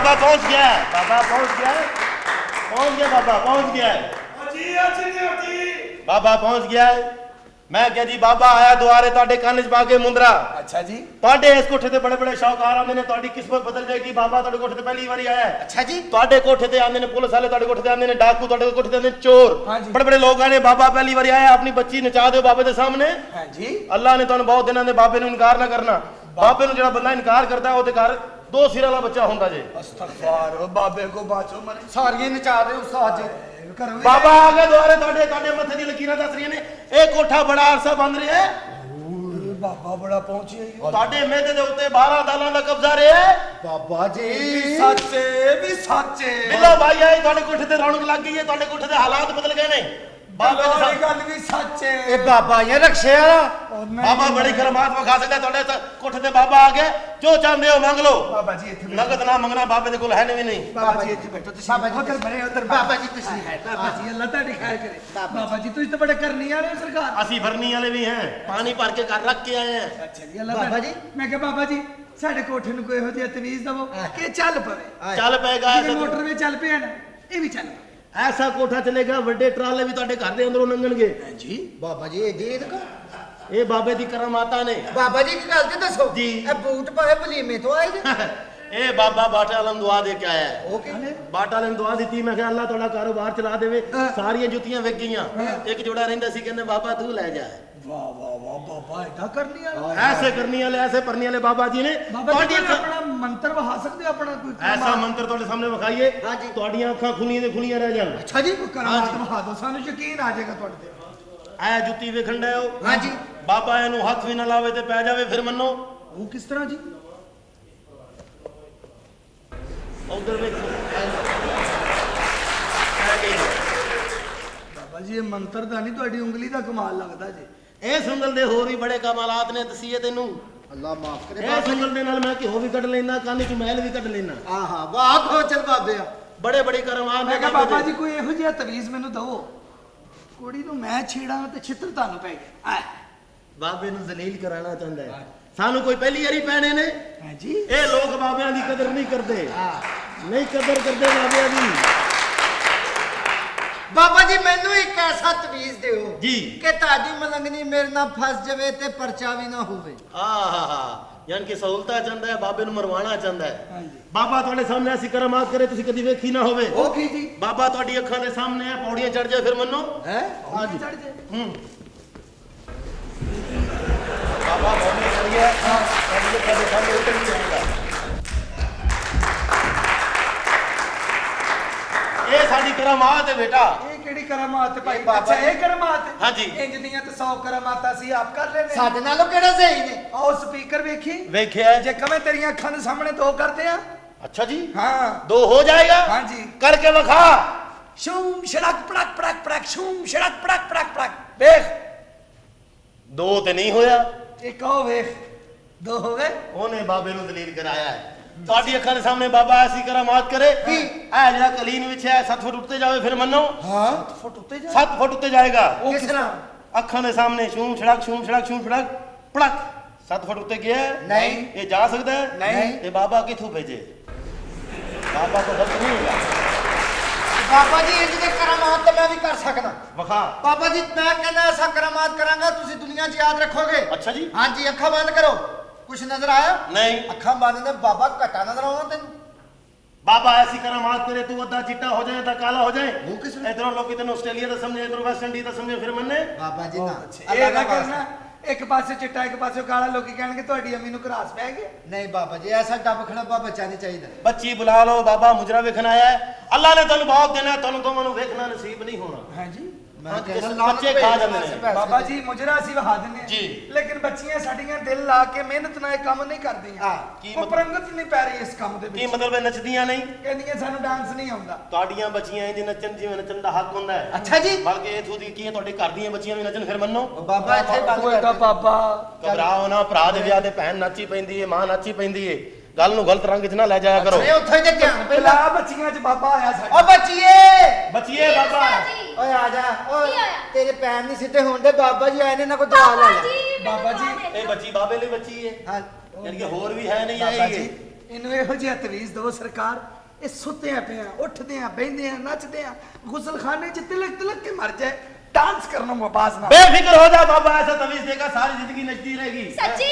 बाबा पहुंच गया है, बाबा पहुंच गया है, पहुंच गया बाबा, पहुंच गया है बाबा, पहुंच गया है। मैं क्या जी बाबा आया दुआरे ਤੁਹਾਡੇ ਕੰਨ 'ਚ ਪਾ ਕੇ ਮੁੰਦਰਾ। ਅੱਛਾ ਜੀ। ਤੁਹਾਡੇ ਇਸ ਕੋਠੇ ਤੇ ਬੜੇ ਬੜੇ ਸ਼ੌਕਾਰ ਆਉਂਦੇ ਨੇ, ਤੁਹਾਡੀ ਕਿਸਮਤ ਬਦਲ ਜਾਏਗੀ। ਬਾਬਾ ਤੁਹਾਡੇ ਕੋਠੇ ਤੇ ਪਹਿਲੀ ਵਾਰੀ ਆਇਆ ਹੈ। ਅੱਛਾ ਜੀ। ਤੁਹਾਡੇ ਕੋਠੇ ਤੇ ਆਉਂਦੇ ਨੇ ਪੁਲਿਸ ਵਾਲੇ, ਤੁਹਾਡੇ ਕੋਠੇ ਤੇ ਆਉਂਦੇ ਨੇ ਡਾਕੂ, ਤੁਹਾਡੇ ਕੋਠੇ ਤੇ ਆਉਂਦੇ ਨੇ ਚੋਰ, ਬੜੇ ਬੜੇ ਲੋਕ ਆਏ ਨੇ। ਬਾਬਾ ਪਹਿਲੀ ਵਾਰੀ ਆਇਆ, ਆਪਣੀ ਬੱਚੀ ਨਚਾ ਦਿਓ ਬਾਬੇ ਦੇ ਸਾਹਮਣੇ। ਹਾਂਜੀ। ਅੱਲਾ ਨੇ ਤੁਹਾਨੂੰ ਬਹੁਤ ਦਿਨਾਂ ਦੇ ਬਾਬੇ ਨੂੰ ਇਨਕਾਰ ਨਾ ਕਰਨਾ। ਬਾਬੇ ਨੂੰ ਜਿਹੜਾ ਬੰਦਾ ਇਨਕਾਰ ਕਰਦਾ ਉਹਦੇ ਘਰ ਦੋ ਸਿਰ ਵਾਲਾ ਬੱਚਾ ਹੁੰਦਾ ਜੇ। ਅਸਤਗਫਾਰ, ਓ ਬਾਬੇ ਕੋ ਬਾਚੋ ਮਰੇ ਸਾਰੀਆਂ ਨਚਾ ਦੇ ਉਸਤਾਦ ਜੀ। ਬਾਬਾ ਆ ਗਏ ਦੁਆਰੇ, ਤੁਹਾਡੇ ਮੱਥੇ ਦੀ ਲਕੀਰਾਂ ਦੱਸ ਰਹੀਆਂ ਨੇ। ਇਹ ਕੋਠਾ ਬੜਾ ਅਰਸਾ ਬੰਦ ਰਿਹਾ ਹੈ। ਬਾਬਾ ਬੜਾ ਪਹੁੰਚਿਆ ਜੀ। ਤੁਹਾਡੇ ਮਿਹਦੇ ਦੇ ਉੱਤੇ 12 ਦਾਲਾਂ ਦਾ ਕਬਜ਼ਾ ਰਿਹਾ ਹੈ। ਬਾਬਾ ਜੀ ਸੱਚੇ ਵੀ ਸੱਚੇ। ਬਿੱਲੋ ਭਾਈ ਆਏ, ਤੁਹਾਡੇ ਕੋਠੇ ਤੇ ਰੌਣਕ ਲੱਗ ਗਈ ਹੈ, ਤੁਹਾਡੇ ਕੋਠੇ ਦੇ ਹਾਲਾਤ ਬਦਲ ਗਏ ਨੇ। ਬਾਬੇ ਦੀ ਗੱਲ ਵੀ ਸੱਚੇ। ਇਹ ਬਾਬਾ ਇਹ ਰਖਸ਼ੇ ਵਾਲਾ ਬਾਬਾ ਬੜੀ ਕਰਮਾਤ ਵਿਖਾ ਸਕਦਾ। ਤੁਹਾਡੇ ਕੋਠੇ ਤੇ ਬਾਬਾ ਆ ਗਿਆ, ਜੋ ਚਾਹੁੰਦੇ ਹੋ ਮੰਗ ਲਓ। ਬਾਬਾ ਜੀ ਇੱਥੇ ਨਗਦ ਨਾ ਮੰਗਣਾ, ਬਾਬੇ ਦੇ ਕੋਲ ਹੈ ਨਹੀਂ। ਬਾਬਾ ਜੀ ਇੱਥੇ ਬੈਠੋ ਤੁਸੀਂ। ਉਧਰ ਬਣੇ ਉਧਰ ਬਾਬਾ ਜੀ ਤੁਸੀਂ ਹੈ। ਬਾਬਾ ਜੀ ਅੱਲਾਹ ਤੁਹਾਡੀ ਖੈਰ ਕਰੇ। ਬਾਬਾ ਜੀ ਤੁਸੀਂ ਤਾਂ ਬੜੇ ਕਰਨੀ ਵਾਲੇ ਹੋ ਸਰਕਾਰ। ਅਸੀਂ ਭਰਨੀ ਵਾਲੇ ਵੀ हैं, ਪਾਣੀ ਭਰ ਕੇ ਘਰ ਰੱਖ ਕੇ ਆਏ हैं। ਅੱਛਾ ਜੀ। ਅੱਲਾਹ ਬਾਬਾ ਜੀ ਮੈਂ ਕਿਹਾ ਬਾਬਾ ਜੀ ਸਾਡੇ ਕੋਠੇ ਨੂੰ ਕੋਈ ਇਹੋ ਜਿਹਾ ਤਵੀਜ਼ ਦਵੋ ਕਿ ਚੱਲ ਪਵੇ। ਚੱਲ ਪਏਗਾ। ਮੋਟਰ ਵਿੱਚ ਚੱਲ ਪਿਆ ਨਾ, ਇਹ ਵੀ ਚੱਲ ਐਸਾ ਕੋਠਾ ਚਲੇਗਾ, ਵੱਡੇ ਟਰਾਲੇ ਵੀ ਤੁਹਾਡੇ ਘਰ ਦੇ ਅੰਦਰੋਂ ਲੰਘਣਗੇ ਜੀ। ਬਾਬਾ ਜੀ ਇਹ ਦੇਖ ਇਹ ਬਾਬੇ ਦੀ ਕਰਮਾਤਾਂ ਨੇ। ਬਾਬਾ ਜੀ ਕੀ ਗੱਲ ਤੇ ਦੱਸੋ ਜੀ। ਇਹ ਬੂਟ ਪਾਏ ਵਲੀਮੇ ਤੋਂ ਆਏ ਨੇ। ਇਹ ਬਾਬਾ ਬਾਟਾ ਆਲਮ ਦੁਆ ਦੇ ਕੇ ਆਇਆ ਹੈ। ਉਹ ਕਹਿੰਦੇ ਬਾਟਾ ਆਲਮ ਦੁਆ ਦਿੱਤੀ। ਮੈਂ ਕਿਹਾ ਅੱਲਾ ਤੁਹਾਡਾ ਕਾਰੋਬਾਰ ਚਲਾ ਦੇਵੇ। ਸਾਰੀਆਂ ਜੁੱਤੀਆਂ ਵਿਕ ਗਈਆਂ, ਇੱਕ ਜੋੜਾ ਰਹਿੰਦਾ ਸੀ, ਕਹਿੰਦੇ ਬਾਬਾ ਤੂੰ ਲੈ ਜਾ। ਵਾਹ ਵਾਹ ਵਾਹ ਬਾਬਾ ਐਡਾ ਕਰਨੀ ਵਾਲਾ। ਐਸੇ ਕਰਨੀ ਵਾਲੇ, ਐਸੇ ਪਰਨੀ ਵਾਲੇ ਬਾਬਾ ਜੀ ਨੇ। ਬਾਬਾ ਜੀ ਆਪਣਾ ਮੰਤਰ ਵਹਾ ਸਕਦੇ ਹੋ ਆਪਣਾ ਕੋਈ? ਐਸਾ ਮੰਤਰ ਤੁਹਾਡੇ ਸਾਹਮਣੇ ਵਿਖਾਈਏ, ਤੁਹਾਡੀਆਂ ਅੱਖਾਂ ਖੁੱਲੀਆਂ ਤੇ ਖੁੱਲੀਆਂ ਰਹਿ ਜਾਣ। ਅੱਛਾ ਜੀ। ਕਰਾਮਾਤ ਵਹਾ ਦੋ, ਸਾਨੂੰ ਯਕੀਨ ਆ ਜਾਏਗਾ ਤੁਹਾਡੇ ਤੇ। ਐ ਜੁੱਤੀ ਵੇਖਣ ਡਏ ਹੋ? ਹਾਂਜੀ। ਬਾਬਾ ਇਹਨੂੰ ਹੱਥ ਵੀ ਨਾ ਲਾਵੇ ਤੇ ਪੈ ਜਾਵੇ, ਫਿਰ ਮੰਨੋ। ਉਹ ਕਿਸ ਤਰ੍ਹਾਂ ਜੀ? ਉਧਰ ਵੇਖੋ। ਬਾਬਾ ਜੀ ਇਹ ਮੰਤਰ ਦਾ ਨਹੀਂ, ਤੁਹਾਡੀ ਉਂਗਲੀ ਦਾ ਕਮਾਲ ਲੱਗਦਾ ਜੀ। ਇਸ ਉਂਗਲ ਦੇ ਹੋਰ ਵੀ ਬੜੇ ਕਮਾਲਾਤ ਨੇ, ਦਸੀਏ ਤੈਨੂੰ। ਅੱਲਾ ਮਾਫ ਕਰੇ। ਇਸ ਉਂਗਲ ਦੇ ਨਾਲ ਮੈਂ ਘਿਓ ਵੀ ਕੱਢ ਲੈਣਾ, ਕੰਨ ਚ ਮੈਲ ਵੀ ਕੱਢ ਲੈਣਾ। ਆਹਾ ਵਾਹ ਖੋ ਚਲ ਬਾਬੇ ਆ। ਬੜੇ ਬੜੇ ਕਰਮਾਨ ਮੈਂ ਕਿਹਾ ਬਾਬਾ ਜੀ ਕੋਈ ਇਹੋ ਜਿਹਾ ਤਵੀਜ਼ ਮੈਨੂੰ ਦਵੋ, ਕੁੜੀ ਨੂੰ ਮੈਂ ਛੇੜਾਂ ਤੇ ਛਿੱਤਰ ਤੁਹਾਨੂੰ ਪੈ ਗਿਆ। ਬਾਬੇ ਨੂੰ ਜ਼ਲੀਲ ਕਰਾਉਣਾ ਚਾਹੁੰਦਾ ਹੈ। ਸਾਨੂੰ ਕੋਈ ਪਹਿਲੀ ਵਾਰੀ ਪੈਣੇ ਨੇ। ਹਾਂ ਜੀ। ਇਹ ਲੋਕ ਬਾਬਿਆਂ ਦੀ ਕਦਰ ਨਹੀਂ ਕਰਦੇ, ਨਹੀਂ ਕਦਰ ਕਰਦੇ ਬਾਬਿਆਂ ਦੀ। ਬਾਬਾ ਜੀ ਮੈਨੂੰ ਇੱਕ ਐਸਾ ਤਵੀਜ਼ ਦਿਓ ਜੀ ਕਿ ਤੁਹਾਡੀ ਮਲੰਗਣੀ ਮੇਰੇ ਨਾਲ ਫਸ ਜਾਵੇ ਤੇ ਪਰਚਾ ਵੀ ਨਾ ਹੋਵੇ। ਆਹਾ ਯਾਨੀ ਕਿ ਸਹੂਲਤਾਂ ਚਾਹੁੰਦਾ ਹੈ, ਬਾਬੇ ਨੂੰ ਮਰਵਾਉਣਾ ਚਾਹੁੰਦਾ ਹੈ। ਬਾਬਾ ਤੁਹਾਡੇ ਸਾਹਮਣੇ ਐਸੀ ਕਰਮਾਤ ਕਰੇ ਤੁਸੀਂ ਕਦੀ ਵੇਖੀ ਨਾ ਹੋਵੇ। ਉਹ ਕੀ ਜੀ? ਬਾਬਾ ਤੁਹਾਡੀ ਅੱਖਾਂ ਦੇ ਸਾਹਮਣੇ ਹੈ, ਪੌੜੀਆਂ ਚੜ ਜਾਏ ਫਿਰ ਮੰਨੋ। ਹੈ ਹਾਂਜੀ ਚੜ ਜਾਏ। ਬਾਬਾ ਪੌੜੀਆਂ ਚੜ ਗਿਆ, ਤੁਹਾਡੀ ਅੱਖਾਂ ਦੇ ਸਾਹਮਣੇ ਉਤਰ ਨਹੀਂ ਜਾਏਗਾ। ਇਹ ਸਾਡੀ ਕਰਮਾਤ ਹੈ ਬੇਟਾ। ਇਹ ਕਿਹੜੀ ਕਰਮਾਤ ਹੈ ਭਾਈ? ਅੱਛਾ ਇਹ ਕਰਮਾਤ ਹੈ। ਹਾਂਜੀ। ਇੰਜ ਦੀਆਂ ਤੇ 100 ਕਰਮਾਤਾਂ ਸੀ ਆਪ ਕਰ ਲੈਨੇ। ਸਾਡੇ ਨਾਲੋਂ ਕਿਹੜਾ ਸਹੀ ਨੇ? ਆਓ ਸਪੀਕਰ ਵੇਖੀ। ਵੇਖਿਆ ਜੇ ਕਵੇਂ ਤੇਰੀਆਂ ਅੱਖਾਂ ਦੇ ਸਾਹਮਣੇ ਦੋ ਕਰਦੇ ਆ। ਅੱਛਾ ਜੀ। ਹਾਂ ਦੋ ਹੋ ਜਾਏਗਾ। ਹਾਂਜੀ ਕਰਕੇ ਵਿਖਾ। ਸ਼ੂਮ ਸ਼ੜਕ ਪੜਕ ਪੜਕ ਪੜਕ ਸ਼ੂਮ ਸ਼ੜਕ ਪੜਕ ਪੜਕ ਪੜਕ। ਵੇਖ ਦੋ ਤੇ ਨਹੀਂ ਹੋਇਆ। ਇੱਕ ਉਹ ਵੇਖ ਦੋ ਹੋ ਗਏ। ਉਹਨੇ ਬਾਬੇ ਨੂੰ ਦਲੀਲ ਕਰਾਇਆ ਹੈ। ਤੁਹਾਡੀ ਅੱਖਾਂ ਦੇ ਸਾਹਮਣੇ ਬਾਬਾ ਐਸੀ ਕਰਾਮਾਤ ਕਰੇ ਕਿ ਇਹ ਜਿਹੜਾ ਕਲੀਨ ਵਿੱਚ ਹੈ 7 ਫੁੱਟ ਉੱਤੇ ਜਾਵੇ ਫਿਰ ਮੰਨੋ। ਹਾਂ 7 ਫੁੱਟ ਉੱਤੇ ਜਾ। 7 ਫੁੱਟ ਉੱਤੇ ਜਾਏਗਾ। ਉਹ ਕਿਸ ਤਰ੍ਹਾਂ? ਅੱਖਾਂ ਦੇ ਸਾਹਮਣੇ ਸ਼ੂਮ ਛੜਕ ਸ਼ੂਮ ਛੜਕ ਸ਼ੂਮ ਛੜਕ ਪੜਕ 7 ਫੁੱਟ ਉੱਤੇ ਗਿਆ ਨਹੀਂ। ਇਹ ਜਾ ਸਕਦਾ ਹੈ ਨਹੀਂ। ਇਹ ਬਾਬਾ ਕਿੱਥੋਂ ਭੇਜੇ? ਬਾਬਾ ਤੋਂ ਗਲਤ ਨਹੀਂ ਹੋਗਾ। ਬਾਬਾ ਜੀ ਇੰਜ ਦੇ ਕਰਾਮਾਤ ਤਾਂ ਮੈਂ ਵੀ ਕਰ ਸਕਦਾ। ਵਿਖਾ। ਬਾਬਾ ਜੀ ਮੈਂ ਕਹਿੰਦਾ ਐਸਾ ਕਰਾਮਾਤ ਕਰਾਂਗਾ ਤੁਸੀਂ ਦੁਨੀਆ 'ਚ ਯਾਦ ਰੱਖੋਗੇ। ਅੱਛਾ ਜੀ। ਹਾਂਜੀ ਅੱਖਾਂ ਬੰਦ ਕਰੋ। ਕੁਛ ਨਜ਼ਰ ਆਇਆ? ਨਹੀਂ। ਅੱਖਾਂ ਬੰਦ ਨੇ ਬਾਬਾ ਘਟਾ ਨਜ਼ਰ ਆਉਣਾ ਤੈਨੂੰ। बाबा ऐसी करामात करे तू अद्धा चिट्टा हो जाए अद्धा काला हो जाए। वो किस में? इधरों लोग इधर ऑस्ट्रेलिया दा समझे इधर वेस्ट इंडीज दा समझे फिर मन्ने। ਬਾਬਾ ਜੀ ਨਾ ਇਹ ਨਾ ਕਰਨਾ ਇੱਕ ਪਾਸੇ ਚਿੱਟਾ ਇੱਕ ਪਾਸੇ ਕਾਲਾ ਲੋਕੀ ਕਹਿਣਗੇ ਤੁਹਾਡੀ ਅੰਮੀ ਨੂੰ ਕਰਾਸ ਪੈ ਗਿਆ। ਨਹੀਂ ਬਾਬਾ ਜੀ ਐਸਾ ਡੱਬ ਖੜੱਬਾ ਬੱਚਾ ਨਹੀਂ ਚਾਹੀਦਾ। बच्ची बुला लो बाबा मुजरा वेखन आया है। अल्लाह ने तन्नू बहुत देना है तन्नू दोवां नू वेखना नसीब नहीं होना। ਹਾਂਜੀ ਮੈਂ हाँ, ਕਹਿੰਦਾ इस ਲਾਨਤ बच्चे ਭੇਜ खा ਦੇ जाते ਪਾਸੇ हैं। ਪੈਸੇ। ਬਾਬਾ ਜੀ ਮੁਜਰਾ ਅਸੀਂ ਵਹਾ ਦਿੰਦੇ ਜੀ। ਲੇਕਿਨ ਬੱਚੀਆਂ ਸਾਡੀਆਂ ਦਿਲ ਲਾ ਕੇ ਮਿਹਨਤ ਨਾਲ ਇਹ ਕੰਮ ਨਹੀਂ ਕਰਦੀਆਂ। ਹਾਂ, ਕੀ ਉਹ ਮਤਲਬ? ਪ੍ਰੰਗਤ ਨਹੀਂ ਪੈ ਰਹੀ ਇਸ ਕੰਮ ਦੇ की ਵਿੱਚ। मतलब है नचदियां नहीं? ਕਹਿੰਦੀਆਂ ਸਾਨੂੰ ਡਾਂਸ ਨਹੀਂ ਆਉਂਦਾ। ਤੁਹਾਡੀਆਂ ਬੱਚੀਆਂ ਇੰਜ ਨੱਚਣ ਜਿਵੇਂ ਨੱਚਣ ਦਾ ਹੱਕ ਹੁੰਦਾ ਹੈ। ਅੱਛਾ ਜੀ। ਬਲਕਿ ਇਥੋਂ ਦੀ ਕੀ ਹੈ ਤੁਹਾਡੇ ਘਰ ਦੀਆਂ ਬੱਚੀਆਂ ਵੀ ਨੱਚਣ ਫਿਰ ਮੰਨੋ। ਉਹ ਬਾਬਾ ਇੱਥੇ ਬੰਦ ਓਏ ਦਾ ਕਰ ਬਾਬਾ ਘਬਰਾਓ ਨਾ ਭਰਾ ਦੇ ਵਿਆਹ ਤੇ ਭੈਣ ਨੱਚੀ ਪੈਂਦੀ ਏ ਮਾਂ ਨੱਚੀ ਪੈਂਦੀ ਏ। ਗੱਲ ਨੂੰ ਗਲਤ ਰੰਗ 'ਚ ਨਾ ਲੈ ਜਾਇਆ ਕਰੋ। ਅਰੇ ਉੱਥੇ ਤੇ ਧਿਆਨ ਪਹਿਲਾਂ। ਪਿਲਾ ਬੱਚੀਆਂ 'ਚ ਬਾਬਾ ਆਇਆ ਓ ਸਾਡਾ। ਬੱਚੀਏ ਬੱਚੀਏ ਬਾਬਾ ਓਏ ਆ ਜਾ। ਓਏ ਕੀ ਹੋਇਆ? ਤੇਰੇ ਪੈਰ ਨਹੀਂ ਸਿੱਧੇ ਹੋਣ ਦੇ ਬਾਬਾ ਜੀ ਆਏ ਨੇ ਨਾ ਕੋਈ ਦਵਾ ਲੈ ਲੈ। ਬਾਬਾ ਜੀ, ਇਹ ਬੱਚੀ ਬਾਬੇ ਲਈ ਬੱਚੀ ਏ। ਹਾਂ ਯਾਨੀ ਕਿ ਹੋਰ ਵੀ ਹੈ ਨਹੀਂ ਬਾਬਾ ਆਈ ਜੀ ਏ। ਇਹਨੂੰ ਇਹੋ ਜਿਹਾ ਤਵੀਜ਼ ਦਿਓ ਸਰਕਾਰ, ਇਹ ਸੁੱਤਿਆਂ ਪਿਆ ਉੱਠਦੇ ਆ ਬਹਿੰਦੇ ਆ ਨੱਚਦੇ ਆ ਗੁਸਲਖਾਨੇ 'ਚ ਤਿਲਕ ਤਿਲਕ ਕੇ ਮਰ ਜਾਏ, डांस करना आवाज ना। बेफिक्र हो जा बाबा, ऐसा तवीज देगा सारी जिंदगी नचती रहेगी। सच्ची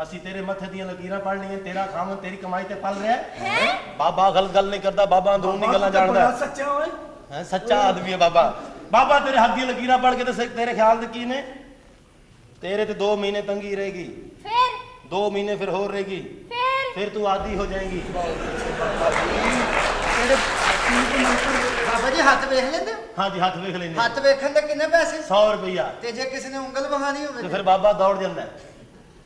ਅਸੀਂ ਤੇਰੇ ਮੱਥੇ ਦੀਆਂ ਲਕੀਰਾਂ ਪੜ ਲਈਆਂ, ਤੇਰਾ ਖਾਮਨ ਤੇਰੀ ਕਮਾਈ ਤੇ ਪਲ ਰਿਹਾ ਹੈ। ਬਾਬਾ ਗੱਲ ਨਹੀਂ ਕਰਦਾ, ਬਾਬਾ ਅੰਦਰੂਨੀ ਗੱਲਾਂ ਜਾਣਦਾ ਹੈ। ਸੱਚਾ ਓਏ ਹੈ, ਸੱਚਾ ਆਦਮੀ ਹੈ ਬਾਬਾ। ਬਾਬਾ ਤੇਰੇ ਹੱਥ ਦੀਆਂ ਲਕੀਰਾਂ ਪੜ ਕੇ ਤੇ ਤੇਰੇ ਖਿਆਲ ਦੇ ਕੀ ਨੇ? ਤੇਰੇ ਤੇ 2 ਮਹੀਨੇ ਤੰਗੀ ਰਹੇਗੀ, फिर 2 ਮਹੀਨੇ ਫਿਰ ਹੋਰ ਰਹੇਗੀ, ਫਿਰ ਤੂੰ ਆਦੀ ਹੋ ਜਾਏਗੀ। ਬਾਬਾ ਜੀ ਹੱਥ ਵੇਖ ਲੈਂਦੇ ਹੋ? ਹਾਂਜੀ ਹੱਥ ਵੇਖ ਲੈਂਦੇ। ਹੱਥ ਵੇਖਣ ਦੇ ਕਿੰਨੇ ਪੈਸੇ? 100 ਰੁਪਇਆ। ਤੇ ਜੇ ਕਿਸੇ ਨੇ ਉਂਗਲ ਵਹਾਣੀ ਹੋਵੇ ਤੇ ਫਿਰ ਬਾਬਾ ਦੌੜ ਜਾਂਦਾ ਹੈ।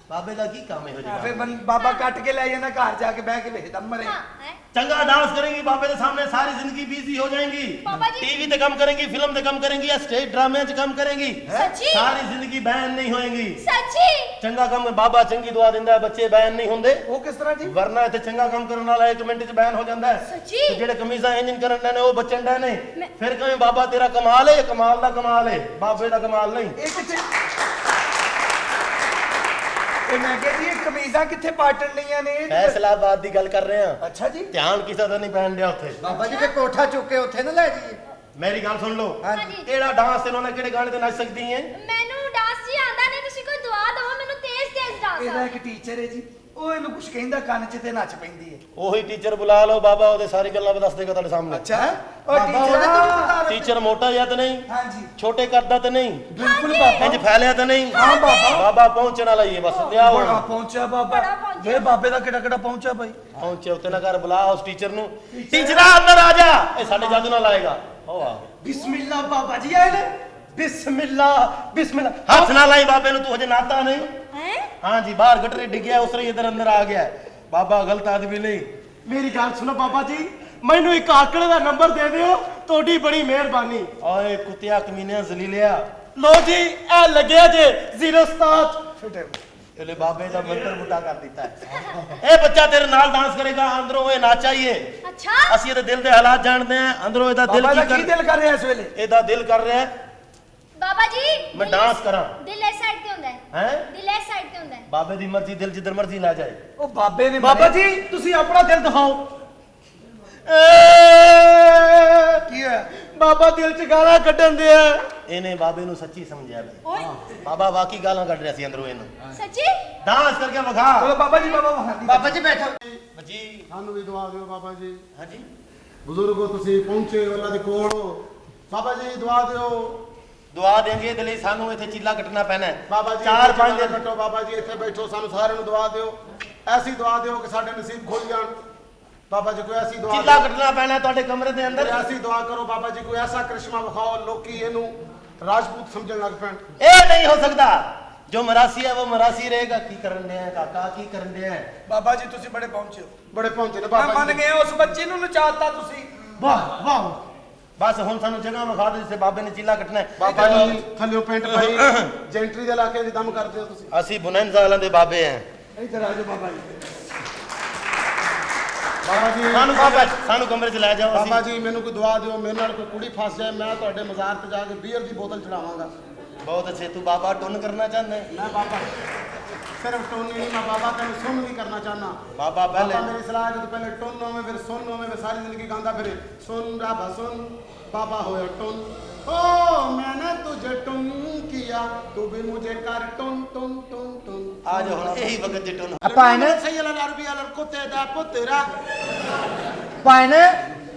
ਬਾਬੇ ਦਾ ਕੀ ਕੰਮ ਇਹੋ ਜਿਹਾ? ਫਿਰ ਬਾਬਾ ਕੱਟ ਕੇ ਲੈ ਜਾਂਦਾ ਘਰ ਜਾ ਕੇ ਬਹਿ ਕੇ ਵੇਖਦਾ ਮਰੇ। हाँ, है? चंगा डांस करेंगी बाबे के सामने, सारी जिंदगी बिजी हो जाएंगी। बाबा जी। टीवी ते कम करेंगी, फिल्म ते कम करेंगी, या स्टेज ड्रामे च कम करेंगी, सच्ची? सारी जिंदगी बैन नहीं होएगी। सच्ची चंगा कम बाबा चंगी दुआ दिंदा है, बच्चे बैन नहीं होंदे। ਉਹ ਕਿਸ ਤਰ੍ਹਾਂ ਜੀ? वरना इत्थे चंगा कम करने वाला 1 मिनट च बैन हो जांदा है। सच्ची? ते जेड़े कमीज़ां इंजन करन डे ने वो बचन डे ने, मैं- फिर कहें बाबा तेरा कमाल है, कमाल दा कमाल है, बाबे दा कमाल नहीं। ਇਹ ਕਿੱਥੇ ਇਹ ਮੈਂ ਕਿਹਾ ਜੀ ਇਹ ਕਮੀਜ਼ਾਂ ਕਿੱਥੇ ਪਾਟਣ ਲਈਆਂ ਨੇ? फैसलाबाद दी गल कर रहे हैं। ਅੱਛਾ ਜੀ। ध्यान किसा दा नहीं पैन दिया उत्थे। ਬਾਬਾ ਜੀ ਫੇ ਕੋਠਾ ਚੁੱਕ ਕੇ ਉੱਥੇ ਨਾ ਲੈ ਜਾਈਏ। मेरी गल सुन लो, हाँ जी। केड़ा डांस इन्होंने केड़े गाने ते नच सकदी हैं? मैनू डांस जी आंदा नहीं, ਤੁਸੀਂ ਕੋਈ ਦੁਆ ਦਿਓ ਮੈਨੂੰ ਤੇਜ਼ ਤੇਜ਼ ਇਹਦਾ ਡਾਂਸ। ਇੱਕ ਟੀਚਰ ਹੈ ਜੀ, ਉਹ ਇਹਨੂੰ ਕੁਝ ਕਹਿੰਦਾ ਕੰਨ 'ਚ ਤੇ ਨੱਚ ਪੈਂਦੀ ਹੈ। ਉਹੀ ਟੀਚਰ ਬੁਲਾ ਲਓ, ਬਾਬਾ ਉਹਦੇ ਸਾਰੀ ਗੱਲਾਂ ਦੱਸ ਦੇਗਾ ਤੁਹਾਡੇ ਸਾਹਮਣੇ। ਅੱਛਾ ਉਹ ਬਾਬਾ ਟੀਚਰ ਉਹਦਾ ਤੁਹਾਨੂੰ ਬਤਾ ਰਿਹਾ। ਟੀਚਰ ਮੋਟਾ ਜਾਂ ਤਾਂ ਨਹੀਂ, ਹਾਂਜੀ ਛੋਟੇ ਕਰਦਾ ਤਾਂ ਨਹੀਂ, ਬਿਲਕੁਲ ਬਾਬਾ। ਇੰਜ ਫੈਲਿਆ ਤਾਂ ਨਹੀਂ। ਹਾਂ ਬਾਬਾ। ਬਾਬਾ ਪਹੁੰਚਣ ਵਾਲਾ ਹੀ ਹੈ, ਬਸ ਲਿਆਓ ਬੜਾ ਪਹੁੰਚਿਆ ਬਾਬਾ। ਬੜਾ ਪਹੁੰਚਿਆ। ਵੇ ਬਾਬੇ ਦਾ ਕਿਹੜਾ ਕਿਹੜਾ ਪਹੁੰਚਿਆ ਭਾਈ। ਪਹੁੰਚੇ ਉੱਤੇ ਨਾ ਕਰ, ਬੁਲਾ ਉਸ ਟੀਚਰ ਨੂੰ। ਟੀਚਰਾ ਅੰਦਰ ਆ ਜਾ, ਇਹ ਸਾਡੇ ਜਾਦੂ ਨਾਲ ਆਏਗਾ। ਉਹ ਆ ਬਿਸਮਿਲ੍ਲਾ ਬਾਬਾ ਜੀ ਆਏ ਨੇ। ਬਿਸਮਿਲ੍ਲਾ ਬਿਸਮਿਲ੍ਲਾ। ਹੱਥ ਨਾ ਲਾਈ ਬਾਬੇ ਨੂੰ, ਤੂੰ ਹਜੇ ਨਾਤਾ ਨਹੀਂ। हैं? हाँ जी, बाहर गटरे डिग्या उस तरह इधर अंदर आ गया है। बाबा गलत आदमी नहीं। मेरी गल सुनो बाबा जी, मैनू एक आंकड़े का नंबर दे दियो, तोड़ी बड़ी मेहरबानी। ओए कुत्तिया कमीने जलीलिया, लो जी ए लगे जे 07 चले बाबे का मंत्र बुटा कर दिता है। ए बच्चा तेरे नाल डांस करेगा, अंदरों ये ना चाहिए। अच्छा ਅਸੀਂ ਇਹਦੇ ਦਿਲ ਦੇ ਹਾਲਾਤ ਜਾਣਦੇ ਆ, ਅੰਦਰੋਂ ਇਹਦਾ ਦਿਲ ਬਾਬਾ ਦਾ ਕੀ ਕੀ ਦਿਲ ਕਰ ਰਿਹਾ ਇਸ ਵੇਲੇ? ਇਹਦਾ ਦਿਲ ਕਰ ਰਿਹਾ ਹੈ बाबा जी मैं डांस करा। दिल इस साइड ते हुंदा है, हैं? दिल इस साइड ते हुंदा है। ਬਾਬੇ ਦੀ ਮਰਜ਼ੀ, ਦਿਲ ਜਿੱਧਰ ਮਰਜ਼ੀ ਲੈ ਜਾਏ। ਉਹ ਬਾਬੇ ਨੇ ਬਾਬਾ ਮਰੇ- ਜੀ ਤੁਸੀਂ ਆਪਣਾ ਦਿਲ ਦਿਖਾਓ। ਕੀ ਹੋਇਆ? ਬਾਬਾ ਦਿਲ ਚ ਗਾਲਾਂ ਕੱਢਣ ਦਿਆ। ਇਹਨੇ ਬਾਬੇ ਨੂੰ ਸੱਚੀ ਸਮਝਿਆ ਬਈ। ओए ਬਾਬਾ ਵਾਕੀ ਗਾਲਾਂ ਕੱਢ ਰਿਹਾ ਸੀ ਅੰਦਰੋਂ ਇਹਨੂੰ। सच्ची ਡਾਂਸ ਕਰਕੇ ਵਿਖਾ। ਚਲੋ ਬਾਬਾ ਜੀ ਬਾਬਾ ਵਹਾਦੀ ਬਾਬਾ ਜੀ ਬੈਠੋ। ਜੀ ਸਾਨੂੰ ਵੀ ਦੁਆ ਦਿਓ ਬਾਬਾ ਜੀ। ਹਾਂਜੀ ਬਜ਼ੁਰਗੋ ਤੁਸੀਂ ਪਹੁੰਚੇ ਉਹਨਾਂ ਦੇ ਕੋਲ, ਬਾਬਾ ਜੀ ਦੁਆ ਦਿਓ। ਦੁਆ ਦੇਂਗੇ, ਇਹਦੇ ਲਈ ਸਾਨੂੰ ਇੱਥੇ ਚੀਲਾ ਕੱਟਣਾ ਪੈਣਾ ਹੈ। ਬਾਬਾ ਜੀ 4-5 ਦਿਨ ਕੱਟੋ। ਬਾਬਾ ਜੀ ਇੱਥੇ ਬੈਠੋ, ਸਾਨੂੰ ਸਾਰਿਆਂ ਨੂੰ ਦੁਆ ਦਿਓ। ਐਸੀ ਦੁਆ ਦਿਓ ਕਿ ਸਾਡੇ ਨਸੀਬ ਖੁੱਲ ਜਾਣ। ਬਾਬਾ ਜੀ ਕੋਈ ਐਸੀ ਦੁਆ ਚੀਲਾ ਦਿਓ, ਕੱਟਣਾ ਪੈਣਾ ਹੈ ਤੁਹਾਡੇ ਕਮਰੇ ਦੇ ਅੰਦਰ। ਕੋਈ ਐਸੀ ਦੁਆ ਕਰੋ ਬਾਬਾ ਜੀ, ਕੋਈ ਐਸਾ ਕ੍ਰਿਸ਼ਮਾ ਵਿਖਾਓ ਲੋਕੀ ਇਹਨੂੰ ਰਾਜਪੂਤ ਸਮਝਣ ਲੱਗ ਪੈਣ। ਇਹ ਨਹੀਂ ਹੋ ਸਕਦਾ। ਜੋ ਮਰਾਸੀ ਹੈ ਉਹ ਮਰਾਸੀ ਰਹੇਗਾ। ਕੀ ਕਰਨ ਦਿਆ ਕਾਕਾ, ਕੀ ਕਰਨ ਦਿਆ? ਬਾਬਾ ਜੀ ਤੁਸੀਂ ਬੜੇ ਪਹੁੰਚੇ ਹੋ। ਬੜੇ ਪਹੁੰਚੇ ਨੇ ਮੈਂ ਬਾਬਾ ਮੰਨ ਜੀ। ਗਿਆ ਉਸ ਬੱਚੀ ਨੂੰ ਨਚਾਤਾ ਤੁਸੀਂ। ਵਾਹ ਵਾਹ, ਬਸ ਹੁਣ ਸਾਨੂੰ ਜਗ੍ਹਾ ਵਿਖਾ ਦੇ ਜਿੱਥੇ ਬਾਬੇ ਨੇ ਚੀਲਾ ਕੱਟਣਾ ਹੈ। ਬਾਬਾ ਜੀ ਥੱਲਿਓ ਪੈਂਟ ਪਾਈ, ਜੈਂਟਰੀ ਦੇ ਇਲਾਕੇ ਦੀ ਦਮ ਕਰਦੇ ਹੋ ਤੁਸੀਂ। ਅਸੀਂ ਬੁਨੈਂਜ਼ਾ ਵਾਲਿਆਂ ਦੇ ਬਾਬੇ ਹਾਂ। ਇੱਧਰ ਆ ਜਾਓ ਬਾਬਾ ਜੀ। ਬਾਬਾ ਜੀ ਸਾਨੂੰ ਬਾਬਾ ਸਾਨੂੰ ਕਮਰੇ 'ਚ ਲੈ ਜਾਓ। ਬਾਬਾ ਅਸੀਂ ਜੀ ਮੈਨੂੰ ਕੋਈ ਦੁਆ ਦਿਓ, ਮੇਰੇ ਨਾਲ ਕੋਈ ਕੁੜੀ ਫਸ ਜਾਏ, ਮੈਂ ਤੁਹਾਡੇ ਮਜ਼ਾਰ ਤੇ ਜਾ ਕੇ ਬੀਅਰ ਦੀ ਬੋਤਲ ਚੜਾਵਾਂਗਾ। ਬਹੁਤ ਅੱਛੇ, ਤੂੰ ਬਾਬਾ ਟੁੰਨ ਕਰਨਾ ਚਾਹੁੰਦਾ ਹੈ? ਮੈਂ ਬਾਬਾ ਸਿਰਫ ਟੋਨ ਨਹੀਂ, ਮੈਂ ਬਾਬਾ ਤੈਨੂੰ ਸੁਣ ਵੀ ਕਰਨਾ ਚਾਹਨਾ। ਬਾਬਾ ਪਹਿਲੇ ਬਾਬਾ ਮੇਰੀ ਸਲਾਹ ਹੈ ਕਿ ਪਹਿਲੇ ਟੋਨ ਹੋਵੇ ਫਿਰ ਸੁਣ ਹੋਵੇ, ਫਿਰ ਸਾਰੀ ਜ਼ਿੰਦਗੀ ਗਾਉਂਦਾ ਫਿਰੇ। ਸੁਣ ਰਾਬਾ ਸੁਣ, ਬਾਬਾ ਹੋਇਆ ਟੋਨ। ओ मैंने तुझे टुन किया, तू भी मुझे कर टुन टुन टुन टुन। ਆ ਜਾ ਹੁਣ ਇਹੀ ਵਕਤ ਜੇ ਟੁੰਨ। ਭਾਈਨੇ ਸਹੀ ਅਲਰ ਅਰਬੀ ਅਲਰ ਕੁੱਤੇ ਦਾ ਪੁੱਤਰਾ। ਭਾਈਨੇ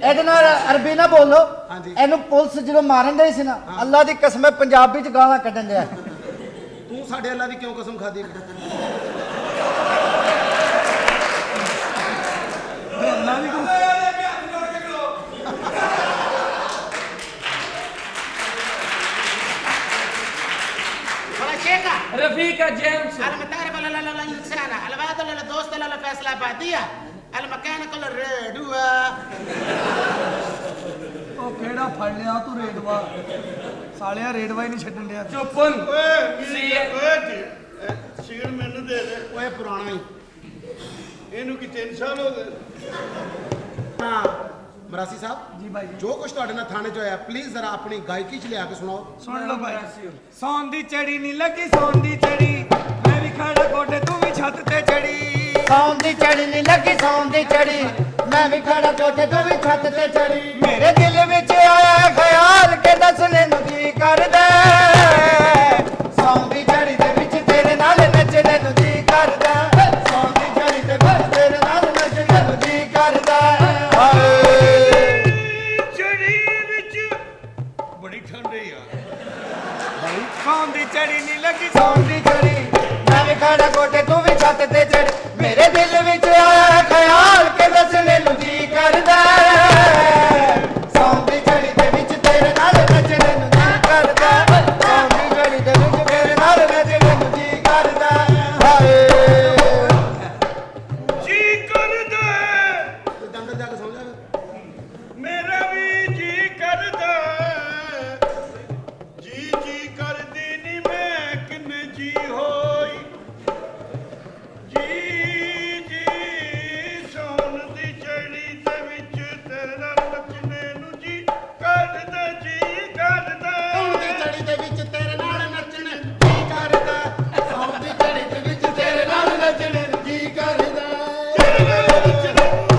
ਇਹਦੇ ਨਾਲ ਅਰਬੀ ਨਾ ਬੋਲੋ। ਹਾਂਜੀ। ਇਹਨੂੰ ਪੁਲਿਸ ਜਦੋਂ ਮਾਰਨ ਦੇ ਸੀ ਨਾ, ਅੱਲਾ ਦੀ ਕਸਮ ਹੈ ਪੰਜਾਬੀ ਚ ਗਾਲਾਂ ਕੱਢਣ ਦਿਆ। ਤੂੰ ਸਾਡੇ ਅੱਲਾ ਦੀ ਕਿਉਂ ਕਸਮ ਖਾਦੀ? ਅੱਲਾ ਦੀ ਕਸਮ। رفيقة جيمس المتعرف الإنسان البعض الدوست الفيصلة بعدية المكان كل الريدوة ਉਹ ਕਿਹੜਾ ਫੜ ਲਿਆ ਤੂੰ ਰੇਡਵਾ? ਸਾਲਿਆ ਰੇਡਵਾ ਹੀ ਨਹੀਂ ਛੱਡਣ ਡਿਆ। चुपन ਸੀੜ ਮੈਨੂੰ ਦੇ ਦੇ। ਓਏ ਪੁਰਾਣਾ ਹੀ ਇਹਨੂੰ ਕੀ 3 ਸਾਲ ਹੋ ਗਏ? ਹਾਂ ਮਰਾਸੀ ਸਾਹਿਬ ਜੀ ਭਾਈ ਜੋ ਕੁਝ ਤੁਹਾਡੇ ਨਾਲ ਥਾਣੇ 'ਚ ਹੋਇਆ ਪਲੀਜ਼ ਜ਼ਰਾ ਆਪਣੀ ਗਾਇਕੀ 'ਚ ਲਿਆ ਕੇ ਸੁਣਾਓ। ਸੁਣ ਲਓ ਭਾਈ। ਸੌਣ ਦੀ ਚੜੀ ਨਹੀਂ ਲੱਗੀ, ਸੌਣ ਦੀ ਚੜੀ, ਮੈਂ ਵੀ ਖੜਾ ਗੋਡੇ ਤੂੰ ਵੀ ਛੱਤ ਤੇ ਚੜੀ। ਸੌਣ ਦੀ ਚੜੀ ਨੀ ਲੱਗੀ ਸੌਣ ਦੀ ਚੜੀ ਮੈਂ ਵੀ ਖੜਾ ਕੋਠੇ ਤੋਂ ਵੀ ਛੱਤ ਤੇ ਚੜੀ ਮੇਰੇ ਦਿਲ ਵਿੱਚ ਆਇਆ ਖਿਆਲ ਕਿ ਦੱਸਣੇ ਨੂੰ ਜੀ ਕਰਦਾ ਸੌਣ ਦੀ ਚੜੀ ਦੇ ਵਿੱਚ ਤੇਰੇ ਨਾਲ ਨੱਚਣੇ ਨੂੰ ਜੀ ਕਰਦਾ ਸੌਣ ਦੀ ਚੜੀ ਦੇ ਵਿੱਚ ਤੇਰੇ ਨਾਲ ਨੱਚਣੇ ਨੂੰ ਜੀ ਕਰਦਾ ਚੜੀ ਵਿੱਚ ਬੜੀ ਠੰਡੀ ਆ ਸੌਣ ਦੀ ਚੜੀ ਨੀ ਲੱਗੀ ਸੌਣ ਦੀ ਚੜੀ ਮੈਂ ਵੀ ਖੜਾ ਕੋਠੇ ਤੂੰ ਵੀ ਛੱਤ ਤੇ ਚੜੀ ਮੇਰੇ ਦਿਲ ਵਿੱਚ ਆਇਆ ਖਿਆਲ ਕਿ ਦੱਸਣੇ ਨੂੰ ਜੀ ਕਰਦਾ ਸੌਣ ਦੀ ਚੜੀ ਦੇ ਵਿੱਚ ਤੇਰੇ ਨਾਲ ਨੱਚਣੇ ਨੂੰ ਜੀ ਕਰਦਾ ਸੌਣ ਦੀ ਚੜੀ ਦੇ ਵਿੱਚ ਤੇਰੇ ਨਾਲ ਨੱਚਣੇ ਨੂੰ ਜੀ ਕਰਦਾ ਹਾਏ ਜੀ ਕਰਦਾ ਤੇ ਅੰਦਰ ਜਾ ਕੇ ਸੌਂ ਜਾ ਮੇਰਾ ਵੀ ਜੀ ਕਰਦਾ ਜੀ ਜੀ ਕਰਦੀ ਨੀ ਮੈਂ ਕਿੰਨੇ ਜੀ ਹੋਈ ਜੀ ਜੀ ਸੌਣ ਦੀ ਚੜੀ ਦੇ ਵਿੱਚ ਤੇਰੇ ਨਾਲ ਨੱਚਣੇ ਨੂੰ ਜੀ ਕਰਦਾ ਜੀ ਕਰਦਾ ਸੌਣ ਦੀ ਚੜੀ ਦੇ ਵਿੱਚ ਤੇਰੇ ਨਾਲ ਨੱਚਣ ਜੀ ਕਰਦਾ ਸੌਣ ਦੀ ਚੜੀ ਦੇ ਵਿੱਚ ਤੇਰੇ ਨਾਲ ਨੱਚਣ ਜੀ ਕਰਦਾ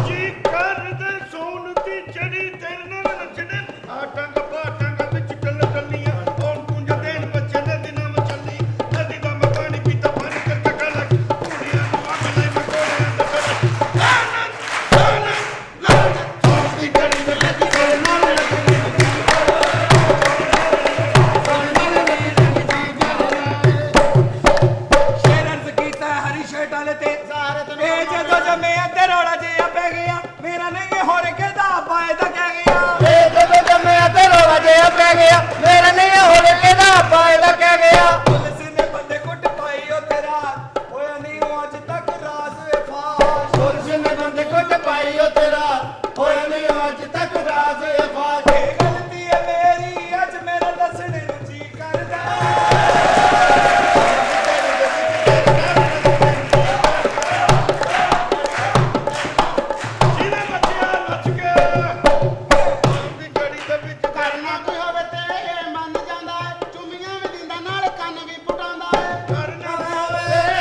ਜੀ ਕਰਦਾ ਸੌਣ ਦੀ ਚੜੀ ਤੇਰੇ ਨਾਲ ਨੱਚਣੇ ਆ ਟੰਗ ਪਾ ਟੰਗ ਵਿੱਚ ਕੱਲ ਕੱਲੀਆਂ ਹੁਣ ਪੁੰਜ ਦੇਣ ਬੱਚੇ ਦੇ ਦਿਨਾਂ ਵਿੱਚ ਚੱਲੀ ਨਦੀ ਦਾ ਮੈਂ ਪਾਣੀ ਪੀਤਾ ਪਾਣੀ ਕਰ ਟਕਾ ਲੱਗ ਕੁੜੀਆਂ ਨੂੰ ਅੱਗ ਲੈ ਮਕੋੜਿਆਂ ਦੇ ਫਿਰ ਲਾਨਤ ਸੌਣ ਦੀ ਚੜੀ ਦੇ ਵਿੱਚ ਤੇਰੇ ਨਾਲ ਨੱਚਣੇ ਸ਼ੇਰ ਅਰਜ਼ ਕੀਤਾ ਹਰੀ ਸ਼ਰਟ ਵਾਲੇ ਤੇ ਸਾਰੇ ਤੈਨੂੰ ਇਹ ਜਦੋਂ ਜੰਮਿਆ ਤੇ ਰੌਲਾ ਜਿਹਾ ਪੈ ਗਿਆ ਮੇਰਾ ਨਹੀਂ ਹੋਰ ਕਿਦਾ ਫਾਇਦਾ ਕਹਿ ਗਿਆ ਇਹ ਜਦੋਂ ਜੰਮਿਆ ਤੇ ਰੌਲਾ ਜਿਹਾ ਪੈ ਗਿਆ ਮੇਰਾ ਨਹੀਂ ਹੋਰ ਕਿਹਦਾ ਫਾਇਦਾ ਕਹਿ ਗਿਆ ਪੁਲਿਸ ਨੇ ਬੰਦੇ ਕੁੱਟ ਪਾਈ ਉਹ ਤੇਰਾ ਹੋਇਆ ਨਹੀਂ ਉਹ ਅੱਜ ਤੱਕ ਰਾਜ਼ ਫਾਸ਼ ਪੁਲਿਸ ਨੇ ਬੰਦੇ ਕੁੱਟ ਪਾਈ ਉਹ ਤੇਰਾ ਹੋਇਆ ਨਹੀਂ ਅੱਜ ਤੱਕ ਰਾਜ਼ ਫਾਸ਼ ਇਹ ਗਲਤੀ ਹੈ ਮੇਰੀ ਅੱਜ ਮੇਰਾ ਦੱਸਣੇ ਨੂੰ ਜੀ ਕਰਦਾ ਜਿਹਨੇ ਬੱਚਿਆ ਨੱਚ ਕੇ ਸੌਣ ਦੀ ਚੜੀ ਦੇ ਵਿੱਚ ਕਰਨਾ ਕੋਈ ਹੋਵੇ ਤੇ ਇਹ ਮੰਨ ਜਾਂਦਾ ਹੈ ਚੁੰਮੀਆਂ ਵੀ ਦਿੰਦਾ ਨਾਲ ਕੰਨ ਵੀ ਪੁਟਾਉਂਦਾ ਹੈ ਕਰਨਾ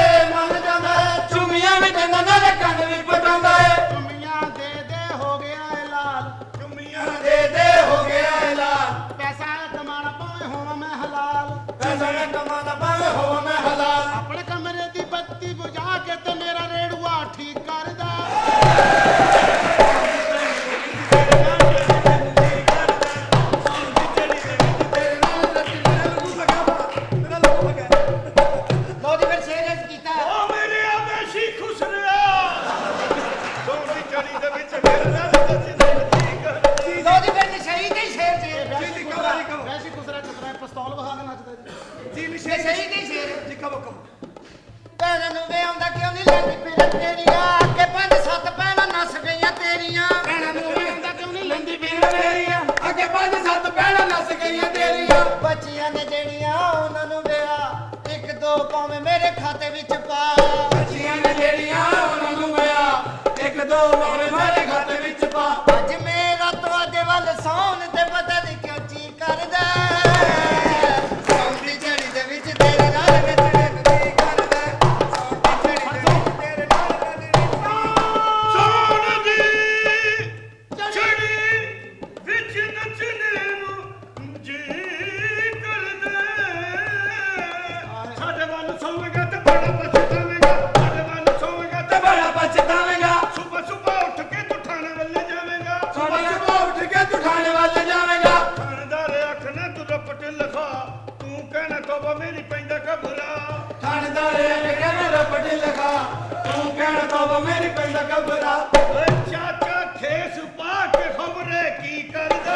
ਏ ਮੰਨ ਜਾਂਦਾ ਹੈ ਚੁੰਮੀਆਂ ਵੀ ਦਿੰਦਾ ਨਾਲੇ ਕੰਨ ਵੀ ਪਟਾਉਂਦਾ ਹੈ ਚੁੰਮੀਆਂ ਦੇ ਹੋ ਗਿਆ ਏ ਲਾਲ ਚੁੰਮੀਆਂ ਦੇ ਹੋ ਗਿਆ ਐਲਾਨ ਪੈਸਾ ਕਮਾਣਾ ਭਾਵੇਂ ਹੋਵਾਂ ਮੈਂ ਹਲਾਲ ਪੈਸਾ ਨਾ ਕਮਾਣਾ ਭਾਵੇਂ ਹੋਵਾਂ ਮੈਂ ਹਲਾਲ ਆਪਣੇ ਕਮਰੇ ਦੀ ਬੱਤੀ ਬੁਝਾ ਕੇ ਤੇ ਮੇਰਾ ਰੇੜੂਆ ਠੀਕ ਕਰਦਾ ਲੋ ਜੀ ਫਿਰ ਸ਼ੇਰ ਅਰਜ਼ ਕੀਤਾ ਓ ਮੇਰੇ ਆਵੇਸ਼ੀ ਖੁਸ਼ ਰਿਹਾ ਸੌਣ ਦੀ ਚੜੀ ਦੇ ਵਿੱਚ ਮੇਰੇ ਨਾਲ ਨੱਚਣੇ ਨੂੰ ਜੀ ਕਰਦਾ ਲੋ ਜੀ ਫਿਰ ਨਸ਼ਈ ਦੇ ਸ਼ੇਰ ਜੀ ਵੈਸੀ ਖੁਸਰਾ ਚਤਰਾ ਪਿਸਤੌਲ ਵਹਾ ਕੇ ਨੱਚਦਾ ਜੀ ਨਸ਼ਈ ਦੇ ਸ਼ੇਰ ਲਿਖੋ ਕਮ ਭੈਣਾਂ ਨੂੰ ਵੇ ਆਉਂਦਾ ਕਿਉਂ ਨਹੀਂ ਲੈਂਦੀ ਫਿਰ ਤੇਰੀਆਂ ਅੱਗੇ 5-7 ਭੈਣਾਂ ਨੱਸ ਗਈਆਂ ਤੇਰੀਆਂ ਭੈਣਾਂ ਨੂੰ ਵੀ ਆਉਂਦਾ ਕਿਉਂ ਨਹੀਂ ਲੈਂਦੀ ਪੀਣ ਤੇਰੀਆਂ ਅੱਗੇ 5-7 ਭੈਣਾਂ ਨੱਸ ਗਈਆਂ ਤੇਰੀਆਂ ਬੱਚੀਆਂ ਨੇ ਜਿਹੜੀਆਂ ਉਹਨਾਂ ਨੂੰ ਵਿਆਹ ਇੱਕ ਦੋ ਪਾਵੇਂ ਮੇਰੇ ਖਾਤੇ ਵਿੱਚ ਪਾ ਬੱਚੀਆਂ ਨੇ ਜਿਹੜੀਆਂ ਉਹਨਾਂ ਨੂੰ ਵਿਆਹ ਇੱਕ ਦੋ ਪਾਵੇਂ ਮੇਰੇ ਖਾਤੇ ਵਿੱਚ ਪਾ ਅੱਜ ਮੇਰਾ ਤੁਹਾਡੇ ਵੱਲ ਸੌਣ ਤੇ ਪਤਾ ਨਹੀਂ ਕਿਉਂ ਜੀ ਕਰਦਾ ਸੌਣ ਦੀ ਝੜੀ ਦੇ ਵਿੱਚ ਤੇਰੇ ਨਾਲ ਨੱਚਣੇ ਨੂੰ ਜੀ ਕਰਦਾ ਸੌਣ ਦੀ ਝੜੀ ਦੇ ਵਿੱਚ ਤੇਰੇ ਨਾਲ ਨੱਚਣੇ ਸੌਣ ਦੀ ਚੜੀ ਵਿੱਚ ਨੱਚਣੇ ਨੂੰ ਜੀ ਕਰਦਾ ਸਾਡੇ ਵੱਲ ਸੌਂਵੇਗਾ ਤੇ ਬੜਾ ਪਛਤਾਵੇਂਗਾ ਸਾਡੇ ਵੱਲ ਸੌਂਵੇਗਾ ਤੇ ਬੜਾ ਪਛਤਾਵੇਂਗਾ ਸੁਬਹ ਸੁਬਹ ਉੱਠ ਕੇ ਤੂੰ ਥਾਣੇ ਵੱਲ ਜਾਵੇਂਗਾ ਸੁਬਹ ਉੱਠ ਕੇ ਤੂੰ ਥਾਣੇ ਵੱਲ ਜਾਵੇਂਗਾ ਥਾਣੇਦਾਰ ਅੱਖ ਨਾ ਤੂੰ ਰਪਟ ਲਿਖਾ ਤੂੰ ਕਹਿਣਾ ਤੋਬਾ ਮੇਰੀ ਪੈਂਦਾ ਘਬਰਾ ਥਾਣੇਦਾਰ ਕਹਿੰਦਾ ਮੇਰਾ ਪੱਟੀ ਲਗਾ ਤੂੰ ਕਹਿਣ ਤੋਂ ਮੇਰੀ ਪੈਂਦਾ ਘਬਰਾ ਓਏ ਚਾਚਾ ਖੇਸ ਪਾ ਕੇ ਖਬਰੇ ਕੀ ਕਰਦਾ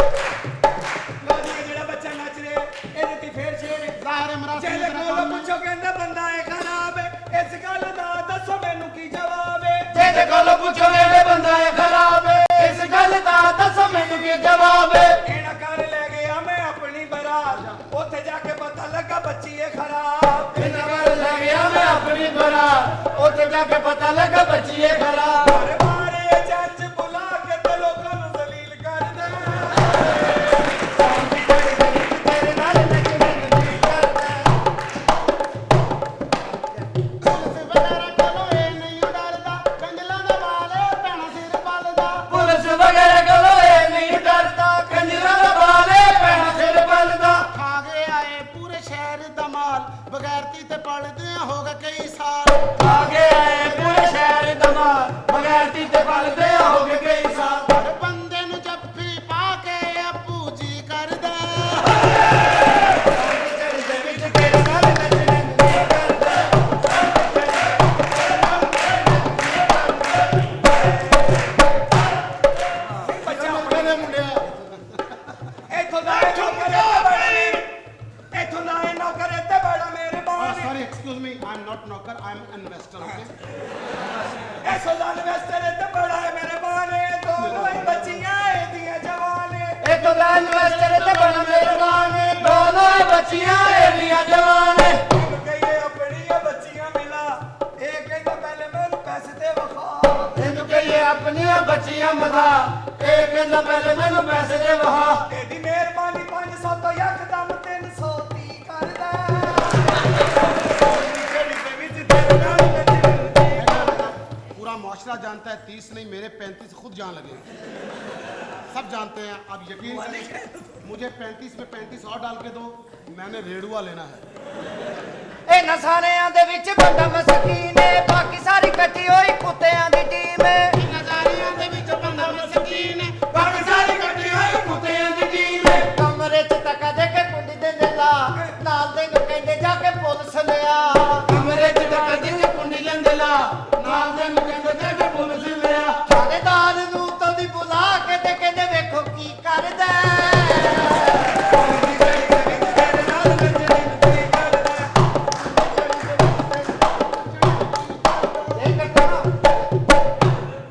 ਲੋ ਜੀ ਇਹ ਜਿਹੜਾ ਬੱਚਾ ਨੱਚ ਰਿਹਾ ਇਹਦੇ ਤੇ ਫੇਰ ਸ਼ੇਰ ਜ਼ਾਹਰ ਮਰਾਸੀ ਚੇਲੇ ਕੋਲੋਂ ਪੁੱਛੋ ਕਹਿੰਦਾ ਬੰਦਾ ਇਹ ਖਰਾਬ ਹੈ ਇਸ ਗੱਲ ਦਾ ਦੱਸੋ ਮੈਨੂੰ ਕੀ ਜਵਾਬ ਹੈ ਜਿਹਦੇ ਕੋਲੋਂ ਪੁੱਛੋ ਮੇਰੇ ਬੰਦਾ ਹੈ ਖਰਾਬ ਹੈ ਇਸ ਗੱਲ ਦਾ ਦੱਸੋ ਮੈਨੂੰ ਕੀ ਜਵਾਬ ਹੈ ਇਹਨਾਂ ਕਰ ਲੈ ਗਿਆ ਮੈਂ ਆਪਣੀ ਬਰਾਤ ਉੱਥੇ ਜਾ ਕੇ ਪਤਾ ਲੱਗਾ ਬੱਚੀ ਇਹ ਖਰਾਬ ਇਹਨਾਂ ਵੱਲ ਲੈ ਗਿਆ ਮੈਂ ਆਪਣੀ ਬਰਾਤ ਉੱਥੇ ਜਾ ਕੇ ਪਤਾ ਲੱਗਾ ਬੱਚੀ ਇਹ ਖਰਾਬ ਮਾਰੇ ਮਾਰੇ ਜੱਜ ਬੁਲਾ ਕੇ ਤੇ ਲੋਕਾਂ ਨੂੰ ਜ਼ਲੀਲ एम नॉट नौकर, आई एम इन्वेस्टर। ओके ए सोदा इन्वेस्टर ते बड़ा है मेरे बाने दोनों ही बच्चियां ए दिया जवाने एक तो इन्वेस्टर ते बड़ा मेहरबान दोनों ही बच्चियां एलियां जवान कहिए अपनी बच्चियां मिला एक कहता पहले मैंने पैसे दे वखा तेनू कहिए अपनी बच्चियां मदा एक कहता पहले मैनू पैसे दे वहा तेरी मेहरबानी 500 तो यकदम 300 दी करदा पूरा मुआशरा जानता है 30 नहीं मेरे 35 खुद जान लगे, सब जानते हैं। अब यकीन मुझे 35 में 35 और डाल के दो, मैंने रेडुआ लेना है। ਇਹਨਾਂ ਸਾਰਿਆਂ ਦੇ ਵਿੱਚ ਬੰਦਾ ਮਸਕੀਨ ਏ ਬਾਕੀ ਸਾਰੀ ਇਕੱਠੀ ਹੋਈ ਕੁੱਤਿਆਂ ਦੀ ਟੀਮ ਏ ਨਜ਼ਾਰਿਆਂ ਦੇ ਵਿੱਚ ਬੰਦਾ ਮਸਕੀਨ ਹੈ ਬਾਕੀ ਸਾਰੀ ਇਕੱਠੀ ਹੋਈ ਕੁੱਤਿਆਂ ਦੀ ਟੀਮ ਏ ਕਮਰੇ 'ਚ ਤੱਕਾ ਦੇ ਕੇ ਕੁੰਡੀ ਦੇ ਲਾ ਨਾਲ ਦੇ ਨੂੰ ਕਹਿੰਦੇ ਜਾ ਕੇ ਪੁਲਿਸ ਲਿਆ ਕਮਰੇ 'ਚ ਤੱਕਾ ਦੇ ਕੇ ਕੁੰਡੀ ਲੈਂਦੇ ਲਾ ਨਾਲ ਦੇ ਨੂੰ ਕਹਿੰਦੇ ਜਾ ਕੇ ਪੁਲਿਸ ਲਿਆ ਥਾਣੇਦਾਰ ਨੂੰ ਤੋਂ ਦੀ ਬੁਲਾ ਕੇ ਤੇ ਕਹਿੰਦੇ ਵੇਖੋ ਕੀ ਕਰਦਾ